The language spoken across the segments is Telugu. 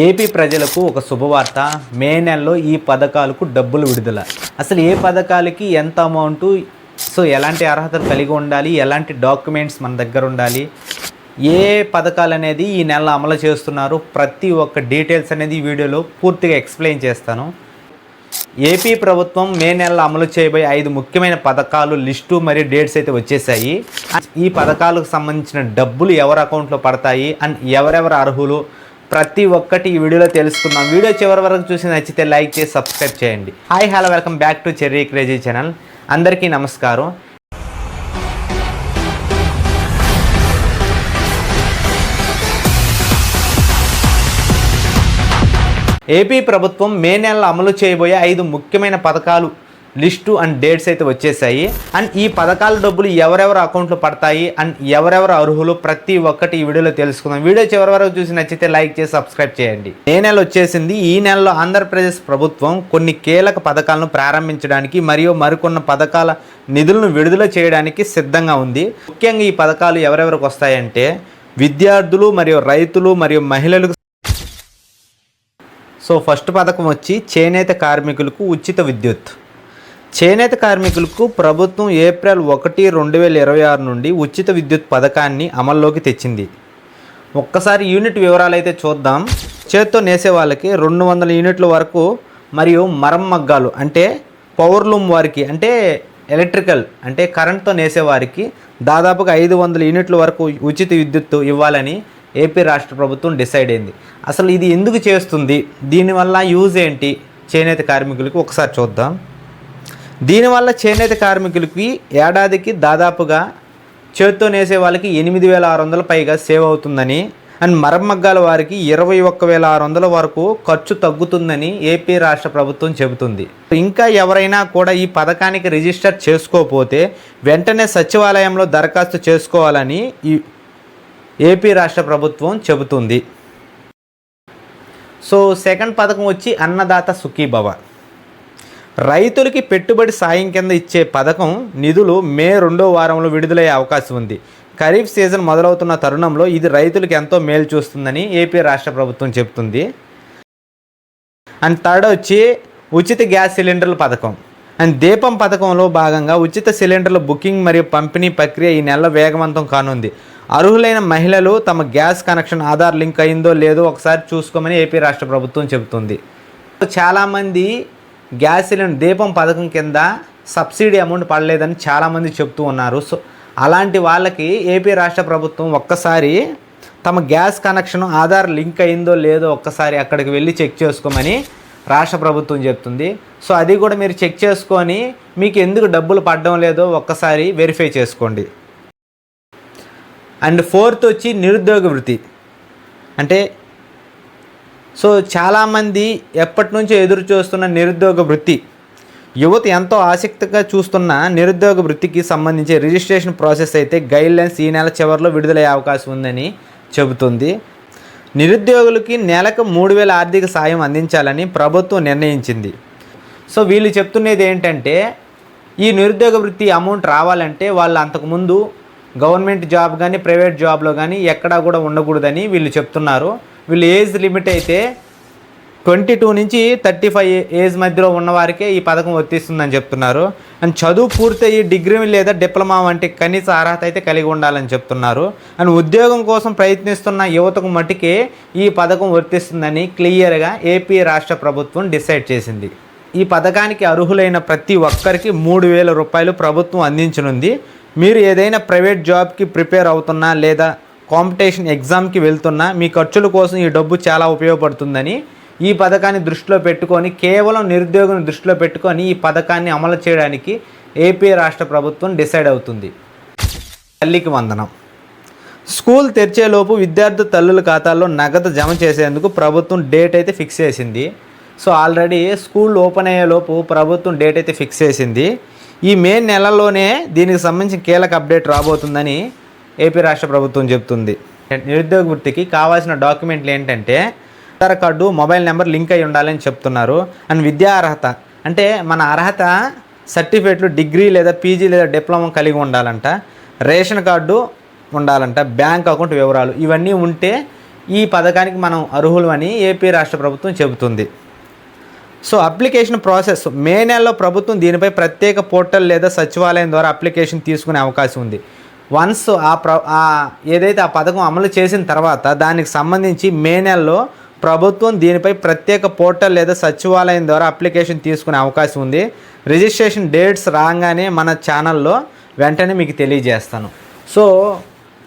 ఏపీ ప్రజలకు ఒక శుభవార్త. మే నెలలో ఈ పథకాలకు డబ్బులు విడుదల. అసలు ఏ పథకాలకి ఎంత అమౌంటు, సో ఎలాంటి అర్హతలు కలిగి ఉండాలి, ఎలాంటి డాక్యుమెంట్స్ మన దగ్గర ఉండాలి, ఏ పథకాలు అనేది ఈ నెలలో అమలు చేస్తున్నారు, ప్రతి ఒక్క డీటెయిల్స్ అనేది ఈ వీడియోలో పూర్తిగా ఎక్స్ప్లెయిన్ చేస్తాను. ఏపీ ప్రభుత్వం మే నెలలో అమలు చేయబోయే 5 ముఖ్యమైన పథకాలు లిస్టు మరియు డేట్స్ అయితే వచ్చేసాయి. ఈ పథకాలకు సంబంధించిన డబ్బులు ఎవరి అకౌంట్లో పడతాయి అండ్ ఎవరెవరు అర్హులు, ప్రతి ఒక్కటి ఈ వీడియోలో తెలుసుకుందాం. వీడియో చివరి వరకు చూసి నచ్చితే లైక్ చేసి సబ్స్క్రైబ్ చేయండి. Hi hello, welcome back to cherry crazy channel. అందరికీ నమస్కారం. ఏపీ ప్రభుత్వం మే నెలలో అమలు చేయబోయే 5 ముఖ్యమైన పథకాలు లిస్టు అండ్ డేట్స్ అయితే వచ్చేసాయి. అండ్ ఈ పథకాల డబ్బులు ఎవరెవరు అకౌంట్లో పడతాయి అండ్ ఎవరెవరు అర్హులు, ప్రతి ఒక్కటి ఈ వీడియోలో తెలుసుకుందాం. వీడియో చివరి వరకు చూసి నచ్చితే లైక్ చేసి సబ్స్క్రైబ్ చేయండి. మే నెల వచ్చేసింది. ఈ నెలలో ఆంధ్రప్రదేశ్ ప్రభుత్వం కొన్ని కీలక పథకాలను ప్రారంభించడానికి మరియు మరికొన్ని పథకాల నిధులను విడుదల చేయడానికి సిద్ధంగా ఉంది. ముఖ్యంగా ఈ పథకాలు ఎవరెవరికి వస్తాయంటే విద్యార్థులు మరియు రైతులు మరియు మహిళలకు. సో ఫస్ట్ పథకం వచ్చి చేనేత కార్మికులకు ఉచిత విద్యుత్. చేనేత కార్మికులకు ప్రభుత్వం ఏప్రిల్ 1, 2026 నుండి ఉచిత విద్యుత్ పథకాన్ని అమల్లోకి తెచ్చింది. ఒక్కసారి యూనిట్ వివరాలు అయితే చూద్దాం. చేత్తో నేసే వాళ్ళకి 200 యూనిట్ల వరకు మరియు మరం మగ్గాలు అంటే పవర్లూమ్ వారికి అంటే ఎలక్ట్రికల్ అంటే కరెంట్తో నేసేవారికి దాదాపుగా 500 యూనిట్ల వరకు ఉచిత విద్యుత్ ఇవ్వాలని ఏపీ రాష్ట్ర ప్రభుత్వం డిసైడ్ అయింది. అసలు ఇది ఎందుకు చేస్తుంది, దీనివల్ల యూజ్ ఏంటి చేనేత కార్మికులకి ఒకసారి చూద్దాం. దీనివల్ల చేనేత కార్మికులకి ఏడాదికి దాదాపుగా చేత్తో నేసే వాళ్ళకి 8,600 పైగా సేవ్ అవుతుందని అండ్ మరమ్మగ్గాల వారికి 21,600 వరకు ఖర్చు తగ్గుతుందని ఏపీ రాష్ట్ర ప్రభుత్వం చెబుతుంది. ఇంకా ఎవరైనా కూడా ఈ పథకానికి రిజిస్టర్ చేసుకోకపోతే వెంటనే సచివాలయంలో దరఖాస్తు చేసుకోవాలని ఈ ఏపీ రాష్ట్ర ప్రభుత్వం చెబుతుంది. సో సెకండ్ పథకం వచ్చి అన్నదాత సుఖీభవ. రైతులకి పెట్టుబడి సాయం కింద ఇచ్చే పథకం నిధులు మే 2వ వారంలో విడుదలయ్యే అవకాశం ఉంది. ఖరీఫ్ సీజన్ మొదలవుతున్న తరుణంలో ఇది రైతులకు ఎంతో మేలు చూస్తుందని ఏపీ రాష్ట్ర ప్రభుత్వం చెబుతుంది. అండ్ థర్డ్ వచ్చి ఉచిత గ్యాస్ సిలిండర్ల పథకం. అండ్ దీపం పథకంలో భాగంగా ఉచిత సిలిండర్ల బుకింగ్ మరియు పంపిణీ ప్రక్రియ ఈ నెల వేగవంతం కానుంది. అర్హులైన మహిళలు తమ గ్యాస్ కనెక్షన్ ఆధార్ లింక్ అయిందో లేదో ఒకసారి చూసుకోమని ఏపీ రాష్ట్ర ప్రభుత్వం చెబుతుంది. చాలామంది గ్యాస్ సిలిండర్ దీపం పథకం కింద సబ్సిడీ అమౌంట్ పడలేదని చాలామంది చెప్తూ ఉన్నారు. సో అలాంటి వాళ్ళకి ఏపీ రాష్ట్ర ప్రభుత్వం ఒక్కసారి తమ గ్యాస్ కనెక్షన్ ఆధార్ లింక్ అయిందో లేదో ఒక్కసారి అక్కడికి వెళ్ళి చెక్ చేసుకోమని రాష్ట్ర ప్రభుత్వం చెప్తుంది. సో అది కూడా మీరు చెక్ చేసుకొని మీకు ఎందుకు డబ్బులు పడడం లేదో ఒక్కసారి వెరిఫై చేసుకోండి. అండ్ ఫోర్త్ వచ్చి నిరుద్యోగ వృత్తి. అంటే సో చాలామంది ఎప్పటి నుంచో ఎదురు చూస్తున్న నిరుద్యోగ వృత్తి, యువత ఎంతో ఆసక్తిగా చూస్తున్న నిరుద్యోగ వృత్తికి సంబంధించి రిజిస్ట్రేషన్ ప్రాసెస్ అయితే గైడ్లైన్స్ ఈ నెల చివరిలో విడుదలయ్యే అవకాశం ఉందని చెబుతుంది. నిరుద్యోగులకి నెలకు 3,000 ఆర్థిక సాయం అందించాలని ప్రభుత్వం నిర్ణయించింది. సో వీళ్ళు చెప్తున్నది ఏంటంటే ఈ నిరుద్యోగ వృత్తి అమౌంట్ రావాలంటే వాళ్ళు అంతకుముందు గవర్నమెంట్ జాబ్ కానీ ప్రైవేట్ జాబ్లో కానీ ఎక్కడా కూడా ఉండకూడదని వీళ్ళు చెప్తున్నారు. వీళ్ళు ఏజ్ లిమిట్ అయితే 22 నుంచి 35 ఏజ్ మధ్యలో ఉన్నవారికే ఈ పథకం వర్తిస్తుందని చెప్తున్నారు. అండ్ చదువు పూర్తయ్యి డిగ్రీ లేదా డిప్లొమా వంటి కనీస అర్హత అయితే కలిగి ఉండాలని చెప్తున్నారు. అండ్ ఉద్యోగం కోసం ప్రయత్నిస్తున్న యువతకు మట్టుకే ఈ పథకం వర్తిస్తుందని క్లియర్గా ఏపీ రాష్ట్ర ప్రభుత్వం డిసైడ్ చేసింది. ఈ పథకానికి అర్హులైన ప్రతి ఒక్కరికి 3,000 రూపాయలు ప్రభుత్వం అందించనుంది. మీరు ఏదైనా ప్రైవేట్ జాబ్కి ప్రిపేర్ అవుతున్నా లేదా కాంపిటీషన్ ఎగ్జామ్కి వెళ్తున్నా మీ ఖర్చుల కోసం ఈ డబ్బు చాలా ఉపయోగపడుతుందని ఈ పథకాన్ని దృష్టిలో పెట్టుకొని, కేవలం నిరుద్యోగం దృష్టిలో పెట్టుకొని ఈ పథకాన్ని అమలు చేయడానికి ఏపీ రాష్ట్ర ప్రభుత్వం డిసైడ్ అవుతుంది. తల్లికి వందనం. స్కూల్ తెరిచేలోపు విద్యార్థి తల్లుల ఖాతాల్లో నగదు జమ చేసేందుకు ప్రభుత్వం డేట్ అయితే ఫిక్స్ చేసింది. సో ఆల్రెడీ స్కూల్ ఓపెన్ అయ్యేలోపు ప్రభుత్వం డేట్ అయితే ఫిక్స్ చేసింది. ఈ మే నెలలోనే దీనికి సంబంధించిన కీలక అప్డేట్ రాబోతుందని ఏపీ రాష్ట్ర ప్రభుత్వం చెబుతుంది. నిరుద్యోగ వృత్తికి కావాల్సిన డాక్యుమెంట్లు ఏంటంటే Aadhaar card, mobile number link అయి ఉండాలని చెప్తున్నారు. అండ్ విద్యా అర్హత అంటే మన అర్హత సర్టిఫికేట్లు డిగ్రీ లేదా పీజీ లేదా డిప్లొమా కలిగి ఉండాలంట. రేషన్ కార్డు ఉండాలంట. బ్యాంక్ అకౌంట్ వివరాలు ఇవన్నీ ఉంటే ఈ పథకానికి మనం అర్హులు అని ఏపీ రాష్ట్ర ప్రభుత్వం చెబుతుంది. సో అప్లికేషన్ ప్రాసెస్ మే నెలలో ప్రభుత్వం దీనిపై ప్రత్యేక పోర్టల్ లేదా సచివాలయం ద్వారా అప్లికేషన్ తీసుకునే అవకాశం ఉంది. వన్స్ ఏదైతే ఆ పథకం అమలు చేసిన తర్వాత దానికి సంబంధించి మే నెలలో ప్రభుత్వం దీనిపై ప్రత్యేక పోర్టల్ లేదా సచివాలయం ద్వారా అప్లికేషన్ తీసుకునే అవకాశం ఉంది. రిజిస్ట్రేషన్ డేట్స్ రాగానే మన ఛానల్లో వెంటనే మీకు తెలియజేస్తాను. సో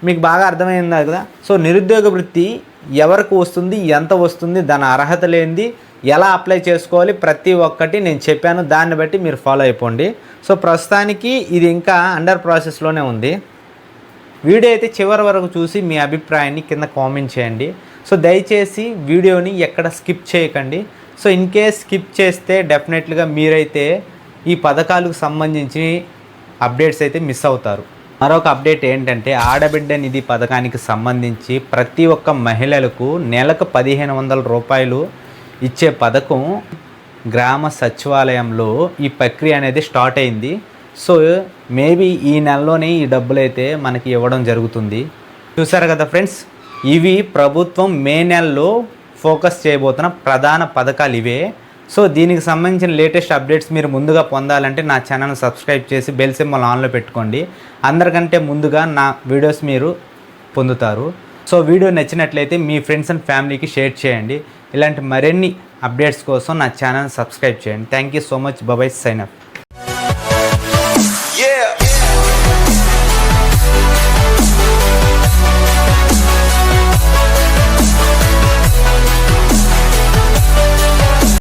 మీకు బాగా అర్థమైందా కదా. సో నిరుద్యోగ వృత్తి ఎవరికి వస్తుంది, ఎంత వస్తుంది, దాని అర్హత లేనిది, ఎలా అప్లై చేసుకోవాలి, ప్రతి ఒక్కటి నేను చెప్పాను. దాన్ని బట్టి మీరు ఫాలో అయిపోండి. సో ప్రస్తుతానికి ఇది ఇంకా అండర్ ప్రాసెస్లోనే ఉంది. వీడియో అయితే చివరి వరకు చూసి మీ అభిప్రాయాన్ని కింద కామెంట్ చేయండి. సో దయచేసి వీడియోని ఎక్కడ స్కిప్ చేయకండి. సో ఇన్ కేస్ స్కిప్ చేస్తే డెఫినెట్లీగా మీరైతే ఈ పథకాలకు సంబంధించి అప్డేట్స్ అయితే మిస్ అవుతారు. మరొక అప్డేట్ ఏంటంటే ఆడబిడ్డ నిధి పథకానికి సంబంధించి ప్రతి ఒక్క మహిళలకు నెలకు 1500 రూపాయలు ఇచ్చే పథకం గ్రామ సచివాలయంలో ఈ ప్రక్రియ అనేది స్టార్ట్ అయింది. సో మేబీ ఈ నెలలోనే ఈ డబ్బులు అయితే మనకి ఇవ్వడం జరుగుతుంది. చూసారు కదా ఫ్రెండ్స్, ఇవి ప్రభుత్వం మే నెలలో ఫోకస్ చేయబోతున్న ప్రధాన పథకాలు ఇవే. సో దీనికి సంబంధించిన లేటెస్ట్ అప్డేట్స్ మీరు ముందుగా పొందాలంటే నా ఛానల్ని సబ్స్క్రైబ్ చేసి బెల్ సింబల్ ఆన్లో పెట్టుకోండి. అందరికంటే ముందుగా నా వీడియోస్ మీరు పొందుతారు. సో వీడియో నచ్చినట్లయితే మీ ఫ్రెండ్స్ అండ్ ఫ్యామిలీకి షేర్ చేయండి. ఇలాంటి మరిన్ని అప్డేట్స్ కోసం నా ఛానల్ సబ్స్క్రైబ్ చేయండి. Thank you so much. Bye. Sign up.